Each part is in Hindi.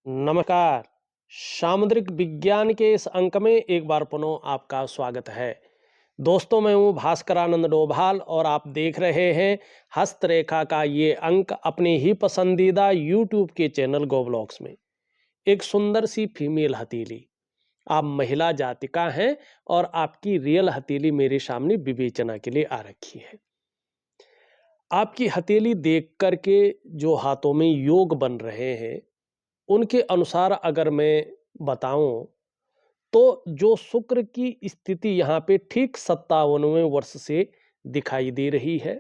नमस्कार। सामुद्रिक विज्ञान के इस अंक में एक बार पुनः आपका स्वागत है। दोस्तों, मैं हूँ भास्करानंद डोभाल और आप देख रहे हैं हस्तरेखा का ये अंक अपने ही पसंदीदा यूट्यूब के चैनल गोब्लॉक्स में। एक सुंदर सी फीमेल हथेली, आप महिला जातिका हैं और आपकी रियल हथेली मेरे सामने विवेचना के लिए आ रखी है। आपकी हथेली देख करके जो हाथों में योग बन रहे हैं उनके अनुसार अगर मैं बताऊं तो जो शुक्र की स्थिति यहाँ पे ठीक 57वें वर्ष से दिखाई दे रही है,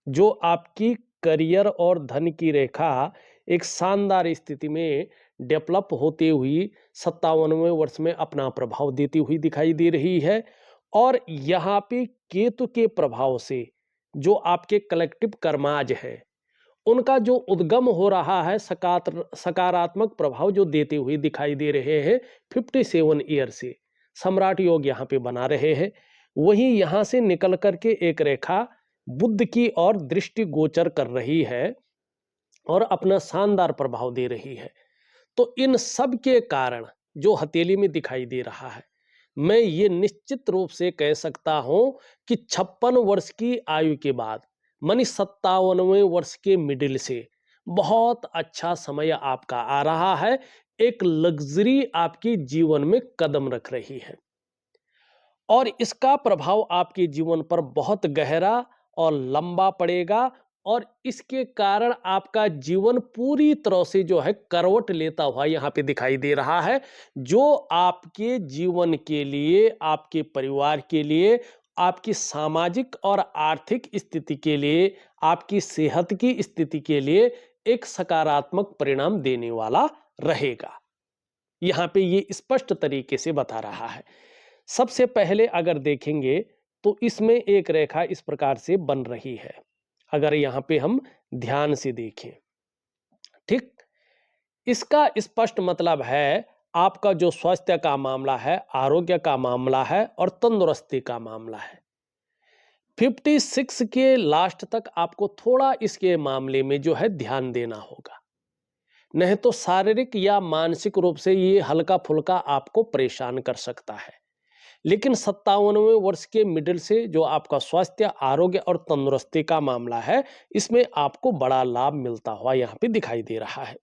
जो आपकी करियर और धन की रेखा एक शानदार स्थिति में डेवलप होते हुई 57वें वर्ष में अपना प्रभाव देती हुई दिखाई दे रही है। और यहाँ पे केतु के प्रभाव से जो आपके कलेक्टिव कर्माज है उनका जो उद्गम हो रहा है सकारात्मक प्रभाव जो देते हुए दिखाई दे रहे हैं 57 ईयर से सम्राट योग यहाँ पे बना रहे हैं। वहीं यहाँ से निकल करके एक रेखा बुध की ओर दृष्टि गोचर कर रही है और अपना शानदार प्रभाव दे रही है। तो इन सब के कारण जो हथेली में दिखाई दे रहा है, मैं ये निश्चित रूप से कह सकता हूं कि 56 वर्ष की आयु के बाद मानी 57वें वर्ष के मिडिल से बहुत अच्छा समय आपका आ रहा है। एक लग्जरी आपके जीवन में कदम रख रही है और इसका प्रभाव आपके जीवन पर बहुत गहरा और लंबा पड़ेगा। और इसके कारण आपका जीवन पूरी तरह से जो है करवट लेता हुआ यहाँ पे दिखाई दे रहा है, जो आपके जीवन के लिए, आपके परिवार के लिए, आपकी सामाजिक और आर्थिक स्थिति के लिए, आपकी सेहत की स्थिति के लिए एक सकारात्मक परिणाम देने वाला रहेगा। यहाँ पे ये स्पष्ट तरीके से बता रहा है। सबसे पहले अगर देखेंगे तो इसमें एक रेखा इस प्रकार से बन रही है। अगर यहाँ पे हम ध्यान से देखें, ठीक, इसका स्पष्ट मतलब है आपका जो स्वास्थ्य का मामला है, आरोग्य का मामला है और तंदुरुस्ती का मामला है। 56 के लास्ट तक आपको थोड़ा इसके मामले में जो है ध्यान देना होगा, नहीं तो शारीरिक या मानसिक रूप से ये हल्का फुल्का आपको परेशान कर सकता है। लेकिन 57वें वर्ष के मिडिल से जो आपका स्वास्थ्य, आरोग्य और तंदुरुस्ती का मामला है, इसमें आपको बड़ा लाभ मिलता हुआ यहाँ पे दिखाई दे रहा है।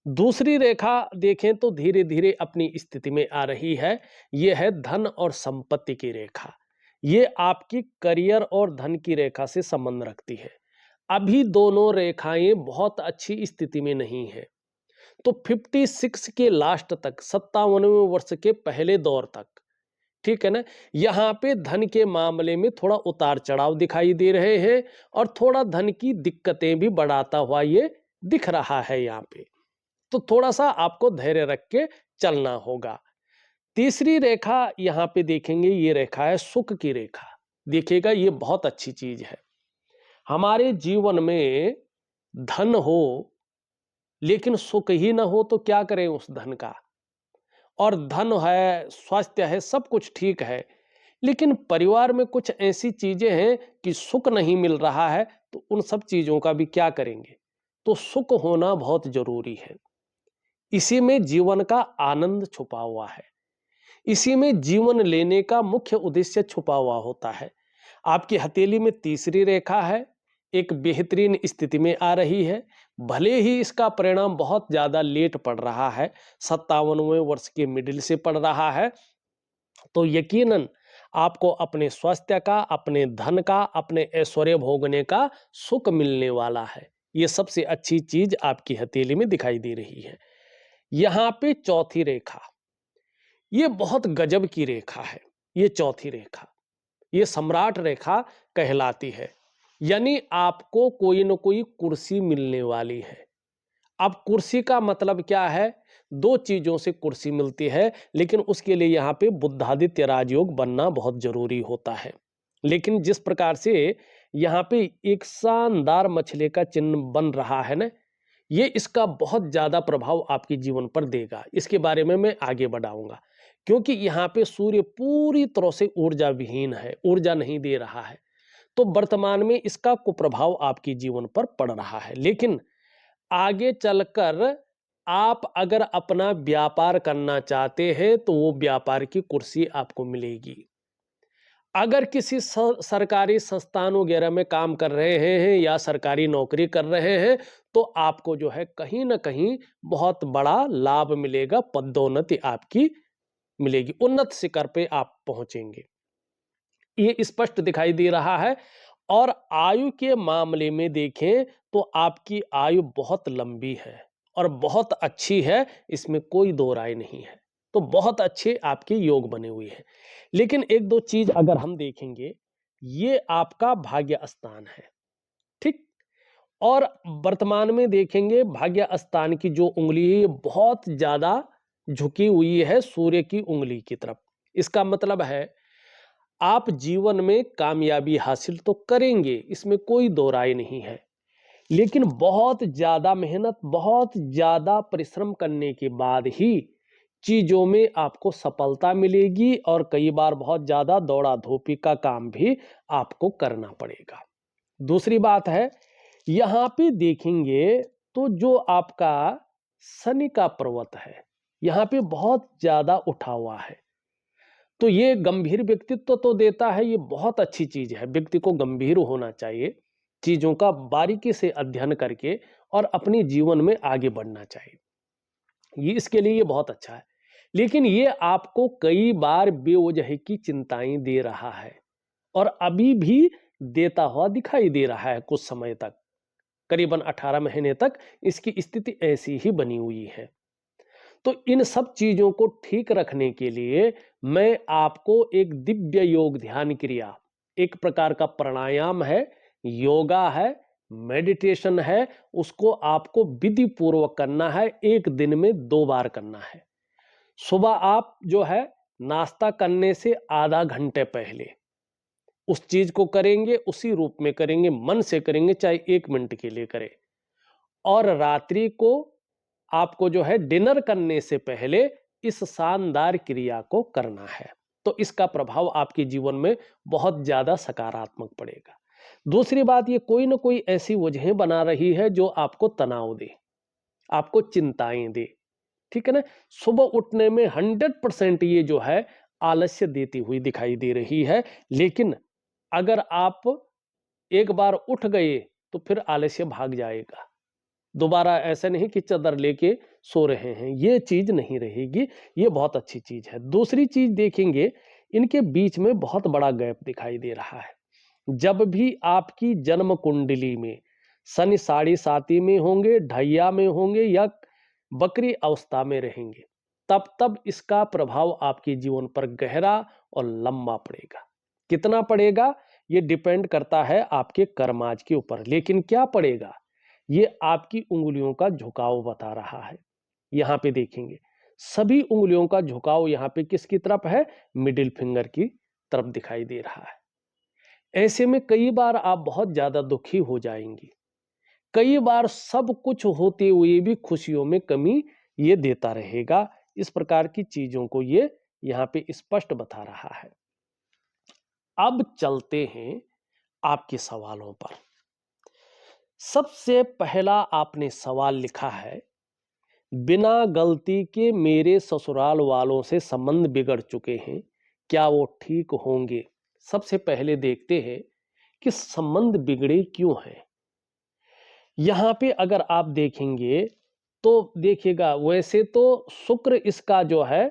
दूसरी रेखा देखें तो धीरे धीरे अपनी स्थिति में आ रही है। यह है धन और संपत्ति की रेखा। ये आपकी करियर और धन की रेखा से संबंध रखती है। अभी दोनों रेखाएं बहुत अच्छी स्थिति में नहीं है। तो 56 के लास्ट तक, 57वें वर्ष के पहले दौर तक, ठीक है ना, यहाँ पे धन के मामले में थोड़ा उतार चढ़ाव दिखाई दे रहे हैं और थोड़ा धन की दिक्कतें भी बढ़ाता हुआ ये दिख रहा है यहाँ पे। तो थोड़ा सा आपको धैर्य रख के चलना होगा। तीसरी रेखा यहाँ पे देखेंगे, ये रेखा है सुख की रेखा। देखिएगा, ये बहुत अच्छी चीज है। हमारे जीवन में धन हो लेकिन सुख ही ना हो तो क्या करें उस धन का। और धन है, स्वास्थ्य है, सब कुछ ठीक है, लेकिन परिवार में कुछ ऐसी चीजें हैं कि सुख नहीं मिल रहा है, तो उन सब चीजों का भी क्या करेंगे। तो सुख होना बहुत जरूरी है। इसी में जीवन का आनंद छुपा हुआ है। इसी में जीवन लेने का मुख्य उद्देश्य छुपा हुआ होता है। आपकी हथेली में तीसरी रेखा है, एक बेहतरीन स्थिति में आ रही है। भले ही इसका परिणाम बहुत ज्यादा लेट पड़ रहा है, 57वें वर्ष के मिडिल से पड़ रहा है, तो यकीनन आपको अपने स्वास्थ्य का, अपने धन का, अपने ऐश्वर्य भोगने का सुख मिलने वाला है। ये सबसे अच्छी चीज आपकी हथेली में दिखाई दे रही है। यहाँ पे चौथी रेखा, ये बहुत गजब की रेखा है। ये चौथी रेखा, ये सम्राट रेखा कहलाती है। यानी आपको कोई न कोई कुर्सी मिलने वाली है। अब कुर्सी का मतलब क्या है? दो चीजों से कुर्सी मिलती है, लेकिन उसके लिए यहाँ पे बुद्धादित्य राजयोग बनना बहुत जरूरी होता है। लेकिन जिस प्रकार से यहाँ पे एक शानदार मछली का चिन्ह बन रहा है ना, ये इसका बहुत ज्यादा प्रभाव आपके जीवन पर देगा। इसके बारे में मैं आगे बढ़ाऊंगा, क्योंकि यहाँ पे सूर्य पूरी तरह से ऊर्जा विहीन है, ऊर्जा नहीं दे रहा है। तो वर्तमान में इसका कुप्रभाव आपके जीवन पर पड़ रहा है। लेकिन आगे चलकर आप अगर अपना व्यापार करना चाहते हैं तो वो व्यापार की कुर्सी आपको मिलेगी। अगर किसी सरकारी संस्थान वगैरह में काम कर रहे हैं या सरकारी नौकरी कर रहे हैं तो आपको जो है कहीं ना कहीं बहुत बड़ा लाभ मिलेगा, पदोन्नति आपकी मिलेगी, उन्नत शिखर पे आप पहुंचेंगे, ये स्पष्ट दिखाई दे रहा है। और आयु के मामले में देखें तो आपकी आयु बहुत लंबी है और बहुत अच्छी है, इसमें कोई दो राय नहीं है। तो बहुत अच्छे आपके योग बने हुए हैं। लेकिन एक दो चीज अगर हम देखेंगे, ये आपका भाग्य स्थान है, ठीक। और वर्तमान में देखेंगे भाग्य स्थान की जो उंगली है ये बहुत ज्यादा झुकी हुई है सूर्य की उंगली की तरफ। इसका मतलब है आप जीवन में कामयाबी हासिल तो करेंगे, इसमें कोई दो राय नहीं है, लेकिन बहुत ज्यादा मेहनत, बहुत ज्यादा परिश्रम करने के बाद ही चीजों में आपको सफलता मिलेगी और कई बार बहुत ज्यादा दौड़ा धूपी का काम भी आपको करना पड़ेगा। दूसरी बात है, यहां पे देखेंगे तो जो आपका शनि का पर्वत है यहां पे बहुत ज्यादा उठा हुआ है, तो ये गंभीर व्यक्तित्व तो देता है, ये बहुत अच्छी चीज है। व्यक्ति को गंभीर होना चाहिए, चीजों का बारीकी से अध्ययन करके और अपने जीवन में आगे बढ़ना चाहिए, ये इसके लिए ये बहुत अच्छा है। लेकिन ये आपको कई बार बेवजह की चिंताएं दे रहा है और अभी भी देता हुआ दिखाई दे रहा है। कुछ समय तक, करीबन 18 महीने तक इसकी स्थिति ऐसी ही बनी हुई है। तो इन सब चीजों को ठीक रखने के लिए मैं आपको एक दिव्य योग ध्यान क्रिया, एक प्रकार का प्राणायाम है, योगा है, मेडिटेशन है, उसको आपको विधि पूर्वक करना है। एक दिन में 2 बार करना है। सुबह आप जो है नाश्ता करने से आधा घंटे पहले उस चीज को करेंगे, उसी रूप में करेंगे, मन से करेंगे, चाहे 1 मिनट के लिए करें। और रात्रि को आपको जो है डिनर करने से पहले इस शानदार क्रिया को करना है, तो इसका प्रभाव आपके जीवन में बहुत ज्यादा सकारात्मक पड़ेगा। दूसरी बात, ये कोई ना कोई ऐसी वजहें बना रही है जो आपको तनाव दे, आपको चिंताएं दे, ठीक है ना। सुबह उठने में 100% ये जो है आलस्य देती हुई दिखाई दे रही है। लेकिन अगर आप एक बार उठ गए तो फिर आलस्य भाग जाएगा, दोबारा ऐसा नहीं कि चादर लेके सो रहे हैं, ये चीज नहीं रहेगी। ये बहुत अच्छी चीज है। दूसरी चीज देखेंगे, इनके बीच में बहुत बड़ा गैप दिखाई दे रहा है। जब भी आपकी जन्म कुंडली में शनि साढ़े साती में होंगे, ढैया में होंगे या बकरी अवस्था में रहेंगे, तब तब इसका प्रभाव आपके जीवन पर गहरा और लंबा पड़ेगा। कितना पड़ेगा ये डिपेंड करता है आपके कर्माज के ऊपर, लेकिन क्या पड़ेगा ये आपकी उंगलियों का झुकाव बता रहा है। यहां पे देखेंगे सभी उंगलियों का झुकाव यहां पे किसकी तरफ है, मिडिल फिंगर की तरफ दिखाई दे रहा है। ऐसे में कई बार आप बहुत ज्यादा दुखी हो जाएंगी, कई बार सब कुछ होते हुए भी खुशियों में कमी ये देता रहेगा। इस प्रकार की चीजों को ये यहां पे स्पष्ट बता रहा है। अब चलते हैं आपके सवालों पर। सबसे पहला आपने सवाल लिखा है, बिना गलती के मेरे ससुराल वालों से संबंध बिगड़ चुके हैं, क्या वो ठीक होंगे। सबसे पहले देखते हैं कि संबंध बिगड़े क्यों हैं। यहां पे अगर आप देखेंगे तो देखिएगा, वैसे तो शुक्र इसका जो है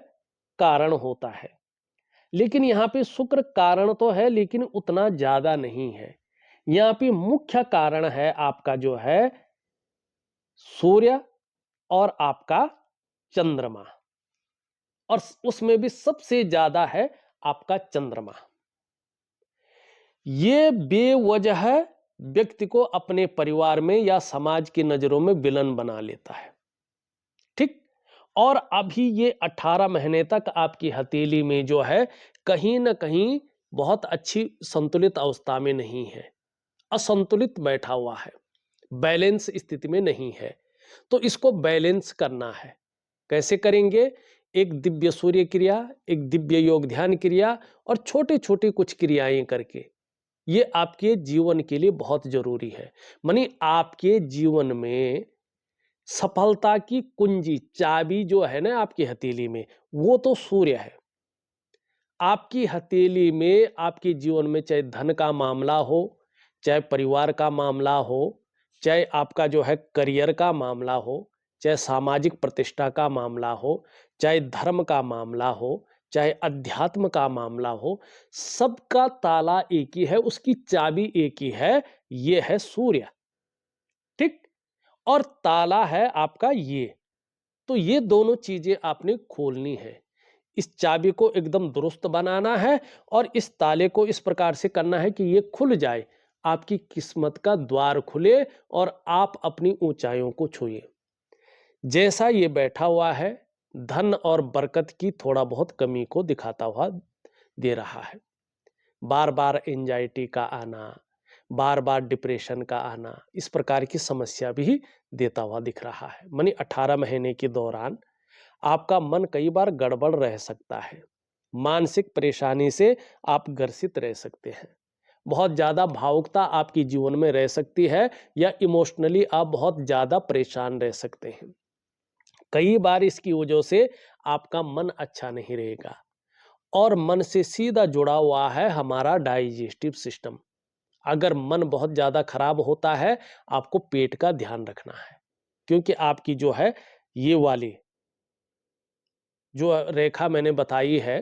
कारण होता है, लेकिन यहां पे शुक्र कारण तो है लेकिन उतना ज्यादा नहीं है। यहां पे मुख्य कारण है आपका जो है सूर्य और आपका चंद्रमा, और उसमें भी सबसे ज्यादा है आपका चंद्रमा। ये बेवजह व्यक्ति को अपने परिवार में या समाज की नजरों में विलन बना लेता है, ठीक। और अभी ये 18 महीने तक आपकी हथेली में जो है कहीं ना कहीं बहुत अच्छी संतुलित अवस्था में नहीं है, असंतुलित बैठा हुआ है, बैलेंस स्थिति में नहीं है। तो इसको बैलेंस करना है। कैसे करेंगे, एक दिव्य सूर्य क्रिया, एक दिव्य योग ध्यान क्रिया और छोटे छोटे कुछ क्रियाएं करके, ये आपके जीवन के लिए बहुत जरूरी है। मानी आपके जीवन में सफलता की कुंजी, चाबी जो है ना आपकी हथेली में, वो तो सूर्य है। आपकी हथेली में आपके जीवन में चाहे धन का मामला हो, चाहे परिवार का मामला हो, चाहे आपका जो है करियर का मामला हो, चाहे सामाजिक प्रतिष्ठा का मामला हो, चाहे धर्म का मामला हो, चाहे अध्यात्म का मामला हो, सबका ताला एक ही है, उसकी चाबी एक ही है, ये है सूर्य। ठीक? और ताला है आपका ये। तो ये दोनों चीजें आपने खोलनी है। इस चाबी को एकदम दुरुस्त बनाना है और इस ताले को इस प्रकार से करना है कि ये खुल जाए, आपकी किस्मत का द्वार खुले और आप अपनी ऊंचाइयों को छुए। जैसा ये बैठा हुआ है, धन और बरकत की थोड़ा बहुत कमी को दिखाता हुआ दे रहा है। बार बार एंजाइटी का आना, बार बार डिप्रेशन का आना, इस प्रकार की समस्या भी देता हुआ दिख रहा है। मानी 18 महीने के दौरान आपका मन कई बार गड़बड़ रह सकता है। मानसिक परेशानी से आप ग्रसित रह सकते हैं। बहुत ज़्यादा भावुकता आपकी जीवन में रह सकती है या इमोशनली आप बहुत ज़्यादा परेशान रह सकते हैं। कई बार इसकी वजह से आपका मन अच्छा नहीं रहेगा और मन से सीधा जुड़ा हुआ है हमारा डाइजेस्टिव सिस्टम। अगर मन बहुत ज़्यादा खराब होता है, आपको पेट का ध्यान रखना है, क्योंकि आपकी जो है ये वाली जो रेखा मैंने बताई है,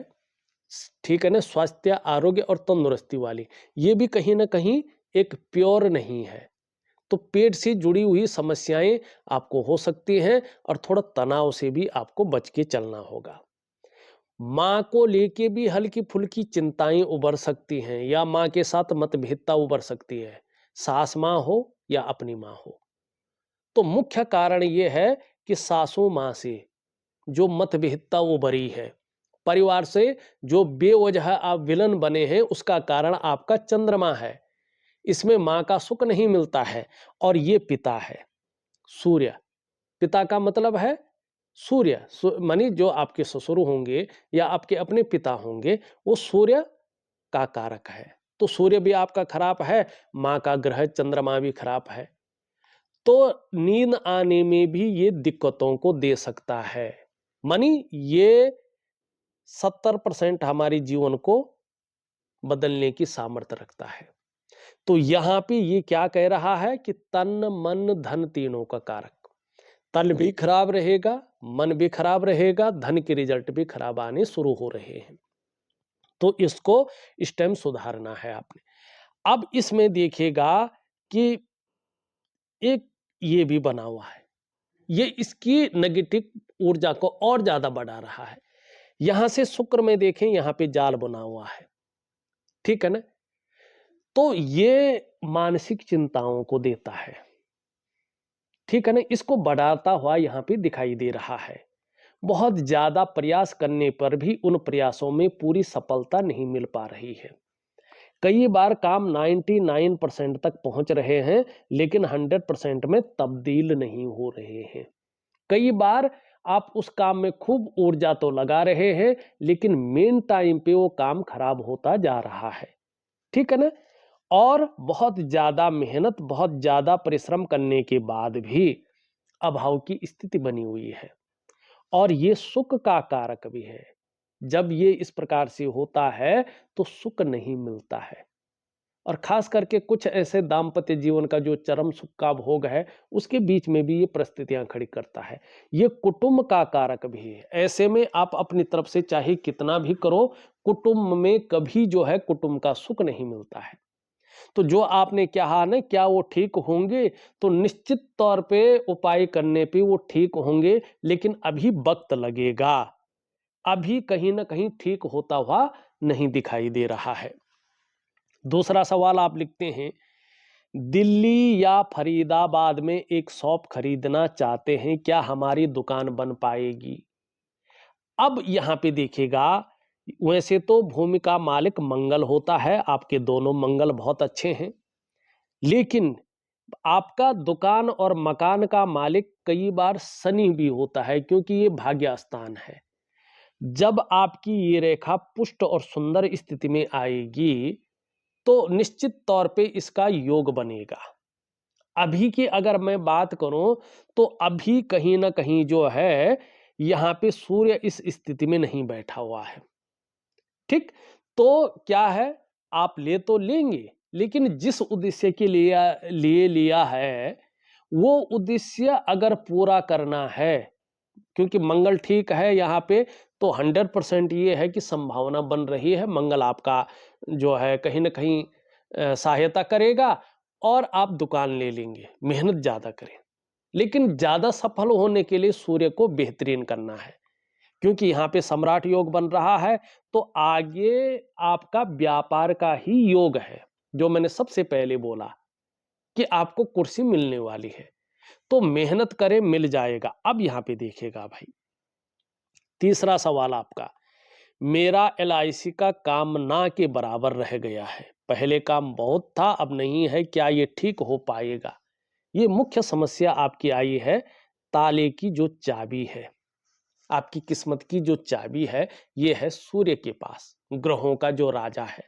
ठीक है ना, स्वास्थ्य, आरोग्य और तंदुरुस्ती वाली, ये भी कहीं ना कहीं एक प्योर नहीं है। तो पेट से जुड़ी हुई समस्याएं आपको हो सकती हैं और थोड़ा तनाव से भी आपको बच के चलना होगा। माँ को लेके भी हल्की फुल्की चिंताएं उभर सकती हैं या माँ के साथ मतभेदता उभर सकती है, सास माँ हो या अपनी माँ हो। तो मुख्य कारण ये है कि सासू माँ से जो मतभेदता उभरी है, परिवार से जो बेवजह आप विलन बने हैं, उसका कारण आपका चंद्रमा है। इसमें माँ का सुख नहीं मिलता है और ये पिता है सूर्य। पिता का मतलब है सूर्य, मानी जो आपके ससुर होंगे या आपके अपने पिता होंगे, वो सूर्य का कारक है। तो सूर्य भी आपका खराब है, माँ का ग्रह चंद्रमा भी खराब है, तो नींद आने में भी ये दिक्कतों को दे सकता है। मानी ये 70% हमारे जीवन को बदलने की सामर्थ्य रखता है। तो यहां पे ये क्या कह रहा है कि तन मन धन तीनों का कारक, तन भी खराब रहेगा, मन भी खराब रहेगा, धन के रिजल्ट भी खराब आने शुरू हो रहे हैं। तो इसको इस टाइम सुधारना है आपने। अब इसमें देखिएगा कि एक ये भी बना हुआ है, ये इसकी नेगेटिव ऊर्जा को और ज्यादा बढ़ा रहा है। यहां से शुक्र में देखें, यहां पे जाल बना हुआ है, ठीक है ना। तो ये मानसिक चिंताओं को देता है, ठीक है ना, इसको बढ़ाता हुआ यहां पे दिखाई दे रहा है। बहुत ज्यादा प्रयास करने पर भी उन प्रयासों में पूरी सफलता नहीं मिल पा रही है। कई बार काम 99% तक पहुंच रहे हैं, लेकिन 100% में तब्दील नहीं हो रहे हैं। कई बार आप उस काम में खूब ऊर्जा तो लगा रहे हैं, लेकिन मेन टाइम पे वो काम खराब होता जा रहा है, ठीक है ना। और बहुत ज्यादा मेहनत, बहुत ज्यादा परिश्रम करने के बाद भी अभाव की स्थिति बनी हुई है और ये सुख का कारक भी है। जब ये इस प्रकार से होता है तो सुख नहीं मिलता है और खास करके कुछ ऐसे दाम्पत्य जीवन का जो चरम सुख का भोग है, उसके बीच में भी ये परिस्थितियां खड़ी करता है। ये कुटुंब का कारक भी है। ऐसे में आप अपनी तरफ से चाहे कितना भी करो, कुटुंब में कभी जो है कुटुंब का सुख नहीं मिलता है। तो जो आपने कहा ना, क्या वो ठीक होंगे, तो निश्चित तौर पे उपाय करने पे वो ठीक होंगे, लेकिन अभी वक्त लगेगा। अभी कहीं ना कहीं ठीक होता हुआ नहीं दिखाई दे रहा है। दूसरा सवाल आप लिखते हैं, दिल्ली या फरीदाबाद में एक शॉप खरीदना चाहते हैं, क्या हमारी दुकान बन पाएगी? अब यहां पे देखिएगा, वैसे तो भूमि का मालिक मंगल होता है, आपके दोनों मंगल बहुत अच्छे हैं, लेकिन आपका दुकान और मकान का मालिक कई बार शनि भी होता है, क्योंकि ये भाग्य स्थान है। जब आपकी ये रेखा पुष्ट और सुंदर स्थिति में आएगी, तो निश्चित तौर पे इसका योग बनेगा। अभी की अगर मैं बात करूं तो अभी कहीं ना कहीं जो है यहां पे सूर्य इस स्थिति में नहीं बैठा हुआ है। ठीक, तो क्या है, आप ले तो लेंगे लेकिन जिस उद्देश्य के लिए लिया है वो उद्देश्य अगर पूरा करना है, क्योंकि मंगल ठीक है यहाँ पे, तो 100% ये है कि संभावना बन रही है मंगल आपका जो है कहीं ना कहीं सहायता करेगा और आप दुकान ले लेंगे, मेहनत ज्यादा करें। लेकिन ज्यादा सफल होने के लिए सूर्य को बेहतरीन करना है, क्योंकि यहाँ पे सम्राट योग बन रहा है। तो आगे आपका व्यापार का ही योग है, जो मैंने सबसे पहले बोला कि आपको कुर्सी मिलने वाली है, तो मेहनत करें मिल जाएगा। अब यहाँ पे देखिएगा भाई, तीसरा सवाल आपका, मेरा एलआईसी का काम ना के बराबर रह गया है, पहले काम बहुत था अब नहीं है, क्या ये ठीक हो पाएगा? ये मुख्य समस्या आपकी आई है। ताले की जो चाबी है, आपकी किस्मत की जो चाबी है, ये है सूर्य के पास, ग्रहों का जो राजा है।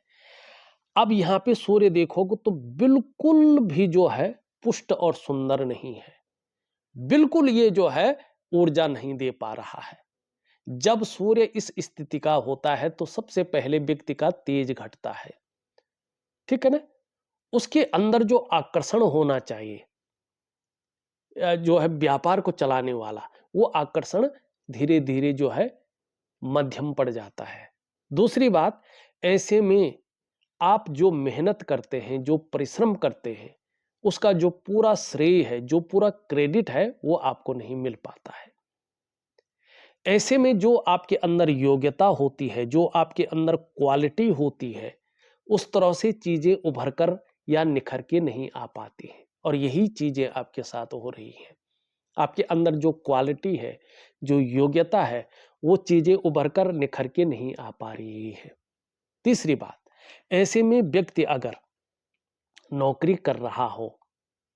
अब यहाँ पे सूर्य देखोगे तो बिल्कुल भी जो है पुष्ट और सुंदर नहीं है, बिल्कुल ये जो है ऊर्जा नहीं दे पा रहा है। जब सूर्य इस स्थिति का होता है तो सबसे पहले व्यक्ति का तेज घटता है, ठीक है ना। उसके अंदर जो आकर्षण होना चाहिए, जो है व्यापार को चलाने वाला, वो आकर्षण धीरे धीरे जो है मध्यम पड़ जाता है। दूसरी बात, ऐसे में आप जो मेहनत करते हैं, जो परिश्रम करते हैं, उसका जो पूरा श्रेय है, जो पूरा क्रेडिट है, वो आपको नहीं मिल पाता है। ऐसे में जो आपके अंदर योग्यता होती है, जो आपके अंदर क्वालिटी होती है, उस तरह से चीजें उभर कर या निखर के नहीं आ पाती हैं, और यही चीजें आपके साथ हो रही हैं। आपके अंदर जो क्वालिटी है, जो योग्यता है, वो चीजें उभर कर निखर के नहीं आ पा रही है। तीसरी बात, ऐसे में व्यक्ति अगर नौकरी कर रहा हो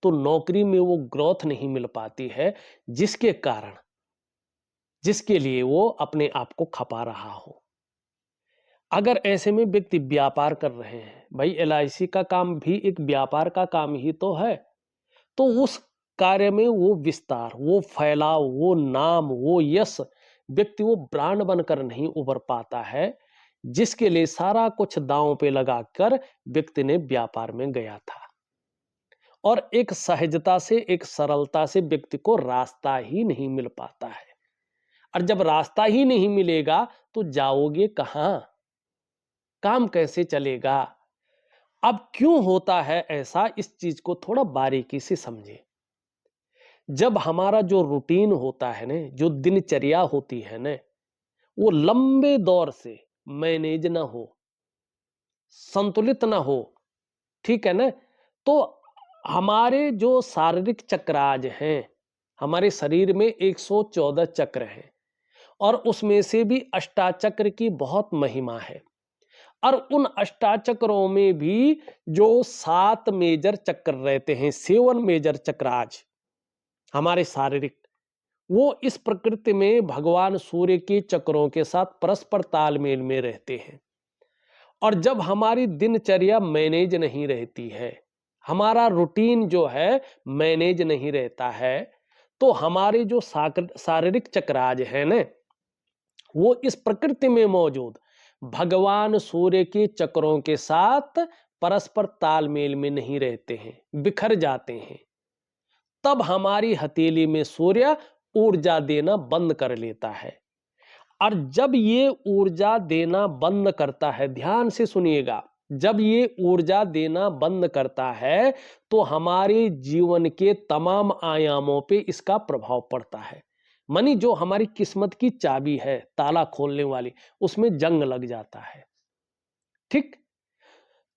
तो नौकरी में वो ग्रोथ नहीं मिल पाती है, जिसके कारण, जिसके लिए वो अपने आप को खपा रहा हो। अगर ऐसे में व्यक्ति व्यापार कर रहे हैं, भाई एलआईसी का काम भी एक व्यापार का काम ही तो है, तो उस कार्य में वो विस्तार, वो फैलाव, वो नाम, वो यश, व्यक्ति वो ब्रांड बनकर नहीं उभर पाता है, जिसके लिए सारा कुछ दांव पे लगाकर व्यक्ति ने व्यापार में गया था। और एक सहजता से, एक सरलता से व्यक्ति को रास्ता ही नहीं मिल पाता है। और जब रास्ता ही नहीं मिलेगा तो जाओगे कहां, काम कैसे चलेगा? अब क्यों होता है ऐसा, इस चीज को थोड़ा बारीकी से समझे। जब हमारा जो रूटीन होता है ना, जो दिनचर्या होती है ना, वो लंबे दौर से मैनेज ना हो, संतुलित ना हो, ठीक है ना, तो हमारे जो शारीरिक चक्राज हैं, हमारे शरीर में 114 चक्र हैं, और उसमें से भी अष्टाचक्र की बहुत महिमा है। और उन अष्टाचक्रों में भी जो 7 मेजर चक्र रहते हैं, 7 मेजर चक्राज हमारे शारीरिक, वो इस प्रकृति में भगवान सूर्य के चक्रों के साथ परस्पर तालमेल में रहते हैं। और जब हमारी दिनचर्या मैनेज नहीं रहती है, हमारा रूटीन जो है मैनेज नहीं रहता है, तो हमारे जो शारीरिक चक्राज है ना, वो इस प्रकृति में मौजूद भगवान सूर्य के चक्रों के साथ परस्पर तालमेल में नहीं रहते हैं, बिखर जाते हैं। तब हमारी हथेली में सूर्य ऊर्जा देना बंद कर लेता है। और जब ये ऊर्जा देना बंद करता है, ध्यान से सुनिएगा, जब ये ऊर्जा देना बंद करता है तो हमारे जीवन के तमाम आयामों पे इसका प्रभाव पड़ता है। मानी जो हमारी किस्मत की चाबी है, ताला खोलने वाली, उसमें जंग लग जाता है। ठीक,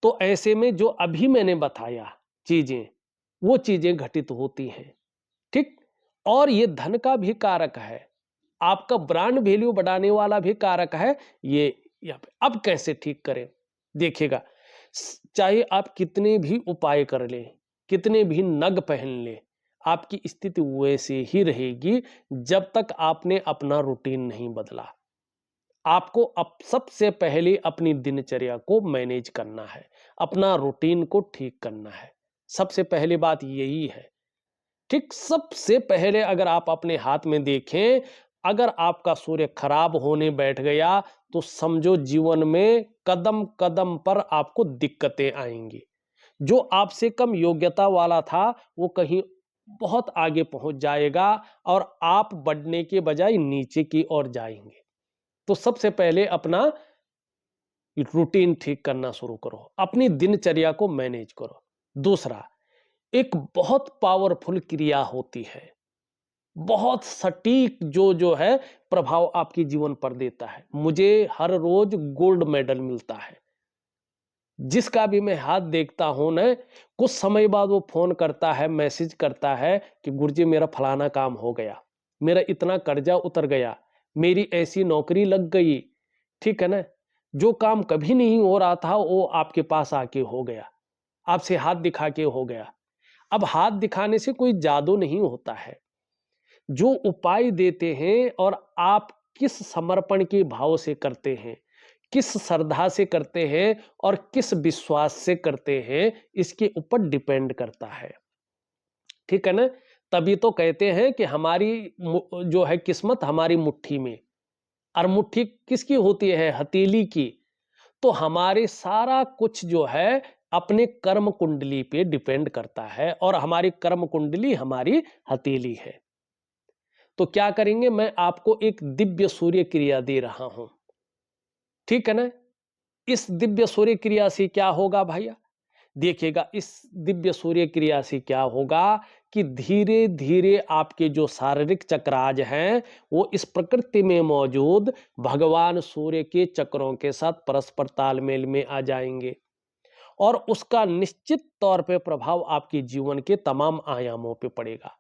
तो ऐसे में जो अभी मैंने बताया चीजें, वो चीजें घटित होती हैं। ठीक, और ये धन का भी कारक है, आपका ब्रांड वैल्यू बढ़ाने वाला भी कारक है ये। यहाँ पे अब कैसे ठीक करें, देखिएगा, चाहे आप कितने भी उपाय कर लें, कितने भी नग पहन लें, आपकी स्थिति वैसे ही रहेगी जब तक आपने अपना रूटीन नहीं बदला। आपको अब सबसे पहले अपनी दिनचर्या को मैनेज करना है, अपना रूटीन को ठीक करना है। सबसे पहली बात यही है। ठीक, सबसे पहले अगर आप अपने हाथ में देखें, अगर आपका सूर्य खराब होने बैठ गया तो समझो जीवन में कदम कदम पर आपको दिक्कतें आएंगी। जो आपसे कम योग्यता वाला था वो कहीं बहुत आगे पहुंच जाएगा और आप बढ़ने के बजाय नीचे की ओर जाएंगे। तो सबसे पहले अपना रूटीन ठीक करना शुरू करो, अपनी दिनचर्या को मैनेज करो। दूसरा, एक बहुत पावरफुल क्रिया होती है, बहुत सटीक जो है प्रभाव आपके जीवन पर देता है। मुझे हर रोज गोल्ड मेडल मिलता है, जिसका भी मैं हाथ देखता हूं ना, कुछ समय बाद वो फोन करता है, मैसेज करता है कि गुरुजी मेरा फलाना काम हो गया, मेरा इतना कर्जा उतर गया, मेरी ऐसी नौकरी लग गई। ठीक है ना, जो काम कभी नहीं हो रहा था वो आपके पास आके हो गया, आपसे हाथ दिखा के हो गया। अब हाथ दिखाने से कोई जादू नहीं होता है, जो उपाय देते हैं और आप किस समर्पण के भाव से करते हैं, किस श्रद्धा से करते हैं और किस विश्वास से करते हैं, इसके ऊपर डिपेंड करता है। ठीक है ना, तभी तो कहते हैं कि हमारी जो है किस्मत हमारी मुट्ठी में, और मुट्ठी किसकी होती है? हथेली की। तो हमारे सारा कुछ जो है अपने कर्म कुंडली पे डिपेंड करता है, और हमारी कर्म कुंडली हमारी हथेली है। तो क्या करेंगे, मैं आपको एक दिव्य सूर्य क्रिया दे रहा हूं। ठीक है ना, इस दिव्य सूर्य क्रिया से क्या होगा भैया? देखिएगा, इस दिव्य सूर्य क्रिया से क्या होगा कि धीरे धीरे आपके जो शारीरिक चक्राज हैं वो इस प्रकृति में मौजूद भगवान सूर्य के चक्रों के साथ परस्पर तालमेल में आ जाएंगे, और उसका निश्चित तौर पे प्रभाव आपके जीवन के तमाम आयामों पे पड़ेगा।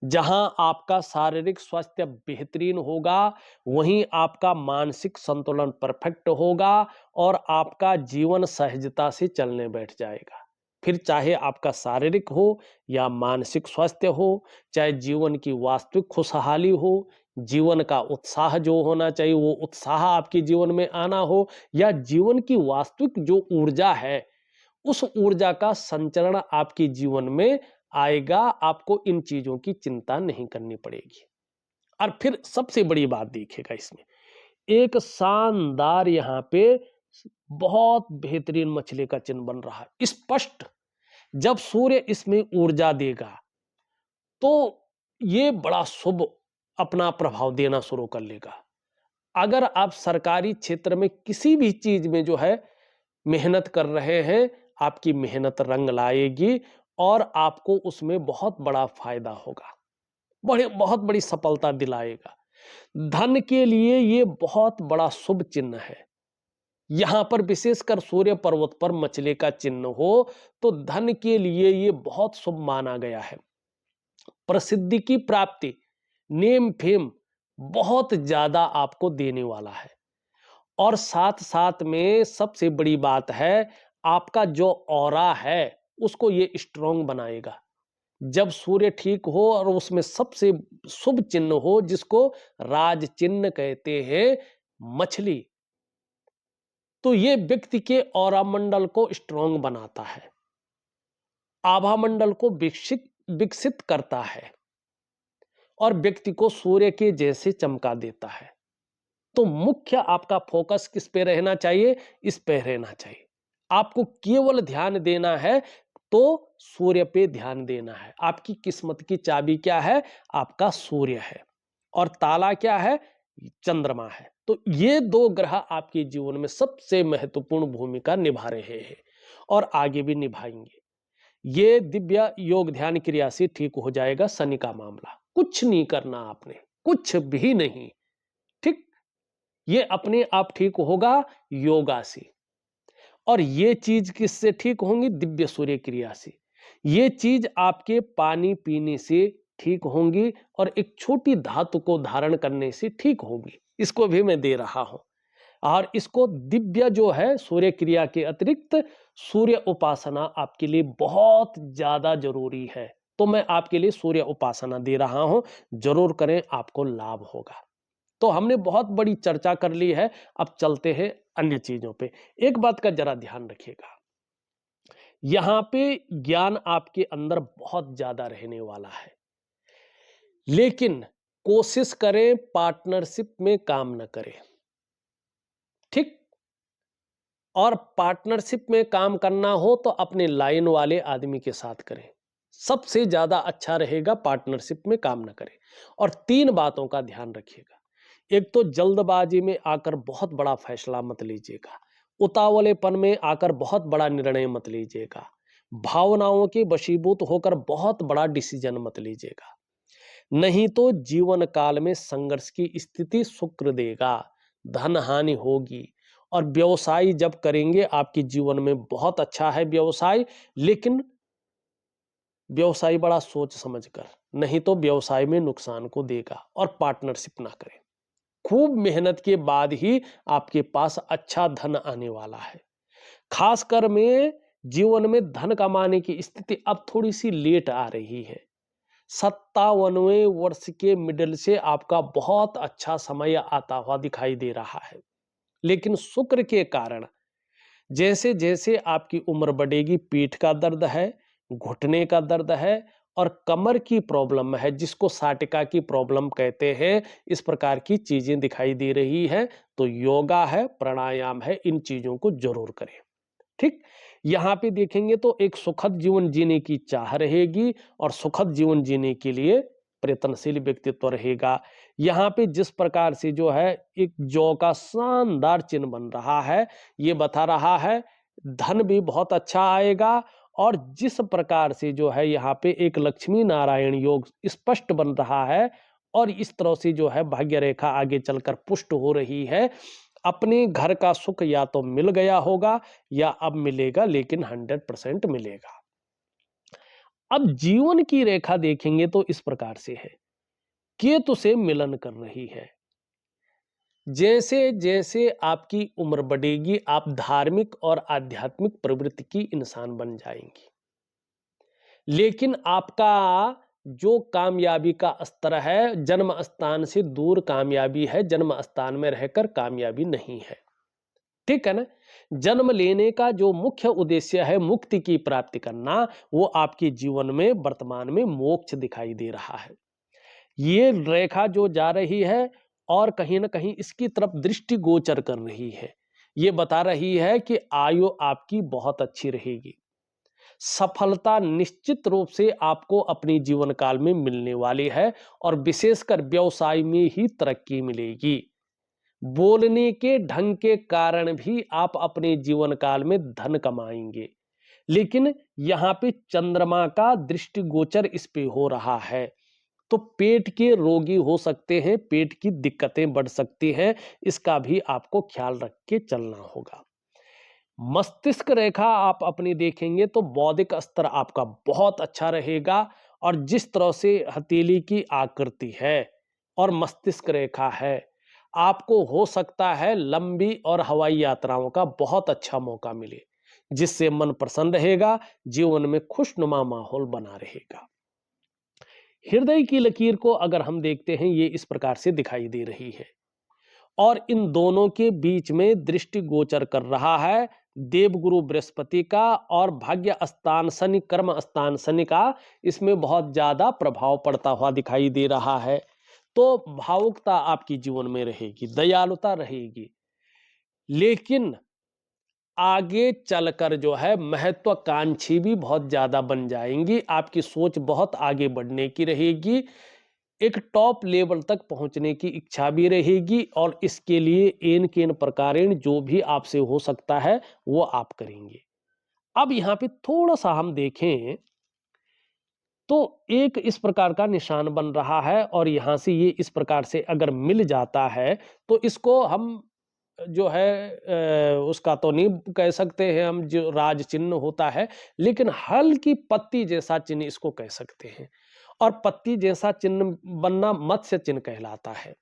जहां आपका शारीरिक स्वास्थ्य बेहतरीन होगा, वहीं आपका मानसिक संतुलन परफेक्ट होगा, और आपका जीवन सहजता से चलने बैठ जाएगा। फिर चाहे आपका शारीरिक हो या मानसिक स्वास्थ्य हो, चाहे जीवन की वास्तविक खुशहाली हो, जीवन का उत्साह जो होना चाहिए वो उत्साह आपके जीवन में आना हो, या जीवन की वास्तविक जो ऊर्जा है उस ऊर्जा का संचरण आपके जीवन में आएगा, आपको इन चीजों की चिंता नहीं करनी पड़ेगी। और फिर सबसे बड़ी बात देखिएगा, इसमें एक शानदार यहां पे बहुत बेहतरीन मछली का चिन्ह बन रहा है स्पष्ट। जब सूर्य इसमें ऊर्जा देगा तो ये बड़ा शुभ अपना प्रभाव देना शुरू कर लेगा। अगर आप सरकारी क्षेत्र में किसी भी चीज में जो है मेहनत कर रहे हैं, आपकी मेहनत रंग लाएगी और आपको उसमें बहुत बड़ा फायदा होगा, बहुत बड़ी सफलता दिलाएगा। धन के लिए ये बहुत बड़ा शुभ चिन्ह है। यहां पर विशेषकर सूर्य पर्वत पर मछली का चिन्ह हो तो धन के लिए ये बहुत शुभ माना गया है। प्रसिद्धि की प्राप्ति, नेम फेम बहुत ज्यादा आपको देने वाला है। और साथ साथ में सबसे बड़ी बात है, आपका जो ऑरा है उसको ये स्ट्रॉन्ग बनाएगा। जब सूर्य ठीक हो और उसमें सबसे शुभ चिन्ह हो जिसको राज चिन्ह कहते हैं, मछली, तो ये व्यक्ति के ऑरा मंडल को स्ट्रॉन्ग बनाता है, आभा मंडल को विकसित विकसित करता है, और व्यक्ति को सूर्य के जैसे चमका देता है। तो मुख्य आपका फोकस किस पे रहना चाहिए? इस पे रहना चाहिए। आपको केवल ध्यान देना है तो सूर्य पे ध्यान देना है। आपकी किस्मत की चाबी क्या है? आपका सूर्य है, और ताला क्या है? चंद्रमा है। तो ये दो ग्रह आपके जीवन में सबसे महत्वपूर्ण भूमिका निभा रहे हैं और आगे भी निभाएंगे। ये दिव्य योग ध्यान क्रिया से ठीक हो जाएगा शनि का मामला। कुछ नहीं करना आपने, कुछ भी नहीं। ठीक, ये अपने आप ठीक होगा योगा से। और ये चीज किससे ठीक होंगी? दिव्य सूर्य क्रिया से। ये चीज आपके पानी पीने से ठीक होंगी और एक छोटी धातु को धारण करने से ठीक होगी। इसको भी मैं दे रहा हूं। और इसको दिव्य जो है सूर्य क्रिया के अतिरिक्त सूर्य उपासना आपके लिए बहुत ज्यादा जरूरी है। तो मैं आपके लिए सूर्य उपासना दे रहा हूं, जरूर करें, आपको लाभ होगा। तो हमने बहुत बड़ी चर्चा कर ली है, अब चलते हैं अन्य चीजों पे। एक बात का जरा ध्यान रखिएगा, यहां पे ज्ञान आपके अंदर बहुत ज्यादा रहने वाला है, लेकिन कोशिश करें पार्टनरशिप में काम न करें। ठीक। और पार्टनरशिप में काम करना हो तो अपने लाइन वाले आदमी के साथ करें, सबसे ज्यादा अच्छा रहेगा। पार्टनरशिप में काम न करें। और तीन बातों का ध्यान रखिएगा। एक तो जल्दबाजी में आकर बहुत बड़ा फैसला मत लीजिएगा, उतावलेपन में आकर बहुत बड़ा निर्णय मत लीजिएगा, भावनाओं के वशीभूत होकर बहुत बड़ा डिसीजन मत लीजिएगा, नहीं तो जीवन काल में संघर्ष की स्थिति शुक्र देगा, धन हानि होगी। और व्यवसाय जब करेंगे आपके जीवन में बहुत अच्छा है व्यवसाय, लेकिन व्यवसाय बड़ा सोच समझकर, नहीं तो व्यवसाय में नुकसान को देगा। और पार्टनरशिप ना करें। खूब मेहनत के बाद ही आपके पास अच्छा धन आने वाला है। खासकर में जीवन में धन कमाने की स्थिति अब थोड़ी सी लेट आ रही है। 57वें वर्ष के मिडिल से आपका बहुत अच्छा समय आता हुआ दिखाई दे रहा है, लेकिन शुक्र के कारण जैसे जैसे आपकी उम्र बढ़ेगी, पीठ का दर्द है, घुटने का दर्द है और कमर की प्रॉब्लम है, जिसको साटिका की प्रॉब्लम कहते हैं, इस प्रकार की चीजें दिखाई दे रही है। तो योगा है, प्राणायाम है, इन चीजों को जरूर करें। ठीक। यहां पे देखेंगे तो एक सुखद जीवन जीने की चाह रहेगी और सुखद जीवन जीने के लिए प्रयत्नशील व्यक्तित्व रहेगा। यहाँ पे जिस प्रकार से जो है एक जौ का शानदार चिन्ह बन रहा है, ये बता रहा है धन भी बहुत अच्छा आएगा। और जिस प्रकार से जो है यहाँ पे एक लक्ष्मी नारायण योग स्पष्ट बन रहा है और इस तरह से जो है भाग्य रेखा आगे चलकर पुष्ट हो रही है, अपने घर का सुख या तो मिल गया होगा या अब मिलेगा, लेकिन 100% मिलेगा। अब जीवन की रेखा देखेंगे तो इस प्रकार से है, केतु से मिलन कर रही है। जैसे जैसे आपकी उम्र बढ़ेगी, आप धार्मिक और आध्यात्मिक प्रवृत्ति की इंसान बन जाएंगी, लेकिन आपका जो कामयाबी का स्तर है, जन्म स्थान से दूर कामयाबी है, जन्म स्थान में रहकर कामयाबी नहीं है। ठीक है ना। जन्म लेने का जो मुख्य उद्देश्य है मुक्ति की प्राप्ति करना, वो आपके जीवन में वर्तमान में मोक्ष दिखाई दे रहा है। ये रेखा जो जा रही है और कहीं ना कहीं इसकी तरफ दृष्टि गोचर कर रही है, ये बता रही है कि आयु आपकी बहुत अच्छी रहेगी। सफलता निश्चित रूप से आपको अपनी जीवन काल में मिलने वाली है और विशेषकर व्यवसाय में ही तरक्की मिलेगी। बोलने के ढंग के कारण भी आप अपने जीवन काल में धन कमाएंगे, लेकिन यहां पे चंद्रमा का दृष्टिगोचर इस पे हो रहा है, तो पेट के रोगी हो सकते हैं, पेट की दिक्कतें बढ़ सकती हैं, इसका भी आपको ख्याल रख के चलना होगा। मस्तिष्क रेखा आप अपनी देखेंगे तो बौद्धिक स्तर आपका बहुत अच्छा रहेगा। और जिस तरह से हथेली की आकृति है और मस्तिष्क रेखा है, आपको हो सकता है लंबी और हवाई यात्राओं का बहुत अच्छा मौका मिले, जिससे मन प्रसन्न रहेगा, जीवन में खुशनुमा माहौल बना रहेगा। हृदय की लकीर को अगर हम देखते हैं, ये इस प्रकार से दिखाई दे रही है और इन दोनों के बीच में दृष्टि गोचर कर रहा है देवगुरु बृहस्पति का और भाग्य स्थान शनि, कर्म स्थान शनि का। इसमें बहुत ज्यादा प्रभाव पड़ता हुआ दिखाई दे रहा है। तो भावुकता आपकी जीवन में रहेगी, दयालुता रहेगी, लेकिन आगे चलकर जो है महत्वाकांक्षी भी बहुत ज्यादा बन जाएंगी। आपकी सोच बहुत आगे बढ़ने की रहेगी, एक टॉप लेवल तक पहुंचने की इच्छा भी रहेगी और इसके लिए एन केन प्रकारेण जो भी आपसे हो सकता है वो आप करेंगे। अब यहाँ पे थोड़ा सा हम देखें तो एक इस प्रकार का निशान बन रहा है और यहां से ये इस प्रकार से अगर मिल जाता है तो इसको हम जो है उसका तो नहीं कह सकते हैं हम, जो राज चिन्ह होता है, लेकिन हल्की पत्ती जैसा चिन्ह इसको कह सकते हैं। और पत्ती जैसा चिन्ह बनना मत्स्य चिन्ह कहलाता है,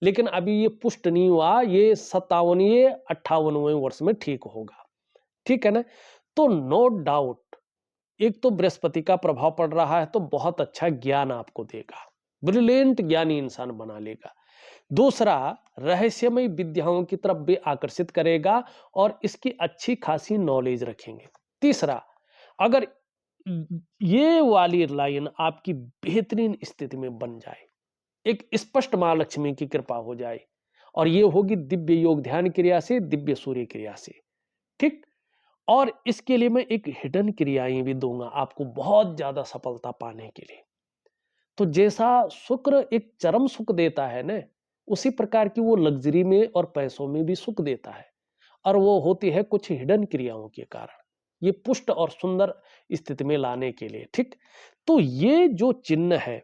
लेकिन अभी ये पुष्ट नहीं हुआ, ये 57वें 58वें वर्ष में ठीक होगा। ठीक है ना। तो नो डाउट, एक तो बृहस्पति का प्रभाव पड़ रहा है तो बहुत अच्छा ज्ञान आपको देगा, ब्रिलियंट ज्ञानी इंसान बना लेगा। दूसरा, रहस्यमय विद्याओं की तरफ भी आकर्षित करेगा और इसकी अच्छी खासी नॉलेज रखेंगे। तीसरा, अगर ये वाली लाइन आपकी बेहतरीन स्थिति में बन जाए, एक स्पष्ट माँ लक्ष्मी की कृपा हो जाए, और ये होगी दिव्य योग ध्यान क्रिया से, दिव्य सूर्य क्रिया से, ठीक। और इसके लिए मैं एक हिडन क्रियाएं भी दूंगा आपको बहुत ज्यादा सफलता पाने के लिए। तो जैसा शुक्र एक चरम सुख देता है ना, उसी प्रकार की वो लग्जरी में और पैसों में भी सुख देता है, और वो होती है कुछ हिडन क्रियाओं के कारण, ये पुष्ट और सुंदर स्थिति में लाने के लिए, ठीक। तो ये जो चिन्ह है,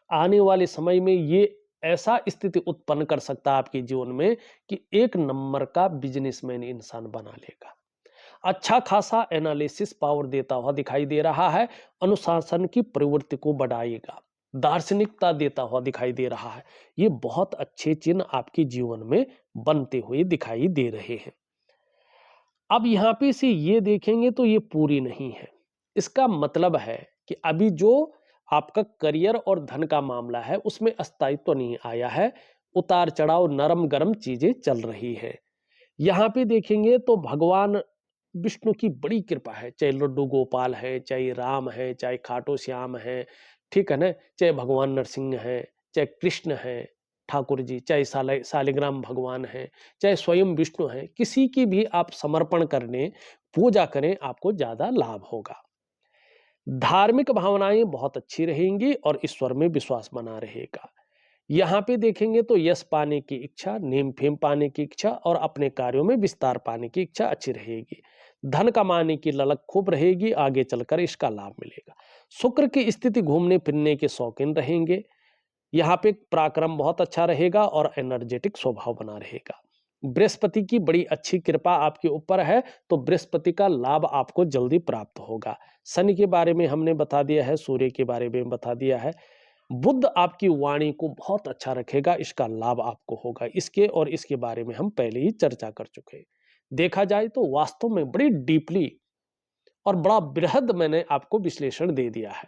आने वाले समय में ये ऐसा स्थिति उत्पन्न कर सकता है आपके जीवन में कि एक नंबर का बिजनेसमैन इंसान बना लेगा। अच्छा खासा एनालिसिस पावर देता हुआ दिखाई दे रहा है, अनुशासन की प्रवृत्ति को बढ़ाएगा, दार्शनिकता देता हुआ दिखाई दे रहा है। ये बहुत अच्छे चिन्ह आपके जीवन में बनते हुए दिखाई दे रहे हैं। अब यहाँ पे से ये देखेंगे तो ये पूरी नहीं है। इसका मतलब है कि अभी जो आपका करियर और धन का मामला है उसमें स्थायित्व नहीं आया है, उतार चढ़ाव, नरम गरम चीजें चल रही है। यहाँ पे देखेंगे तो भगवान विष्णु की बड़ी कृपा है, चाहे लड्डू गोपाल है, चाहे राम है, चाहे खाटू श्याम है, ठीक है ना, चाहे भगवान नरसिंह है, चाहे कृष्ण है ठाकुर जी, चाहे सालिग्राम भगवान है, चाहे स्वयं विष्णु है, किसी की भी आप समर्पण करने, पूजा करें, आपको ज्यादा लाभ होगा। धार्मिक भावनाएं बहुत अच्छी रहेंगी और ईश्वर में विश्वास बना रहेगा। यहाँ पे देखेंगे तो यश पाने की इच्छा, नेम फेम पाने की इच्छा और अपने कार्यों में विस्तार पाने की इच्छा अच्छी रहेगी। धन कमाने की ललक खूब रहेगी, आगे चलकर इसका लाभ मिलेगा। शुक्र की स्थिति घूमने फिरने के शौकीन रहेंगे। यहाँ पे पराक्रम बहुत अच्छा रहेगा और एनर्जेटिक स्वभाव बना रहेगा। बृहस्पति की बड़ी अच्छी कृपा आपके ऊपर है, तो बृहस्पति का लाभ आपको जल्दी प्राप्त होगा। शनि के बारे में हमने बता दिया है, सूर्य के बारे में बता दिया है। बुध आपकी वाणी को बहुत अच्छा रखेगा, इसका लाभ आपको होगा। इसके और इसके बारे में हम पहले ही चर्चा कर चुके हैं। देखा जाए तो वास्तव में बड़ी डीपली और बड़ा बृहद मैंने आपको विश्लेषण दे दिया है।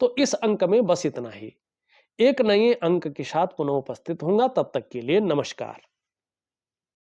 तो इस अंक में बस इतना ही। एक नए अंक के साथ पुनः उपस्थित होऊंगा, तब तक के लिए नमस्कार।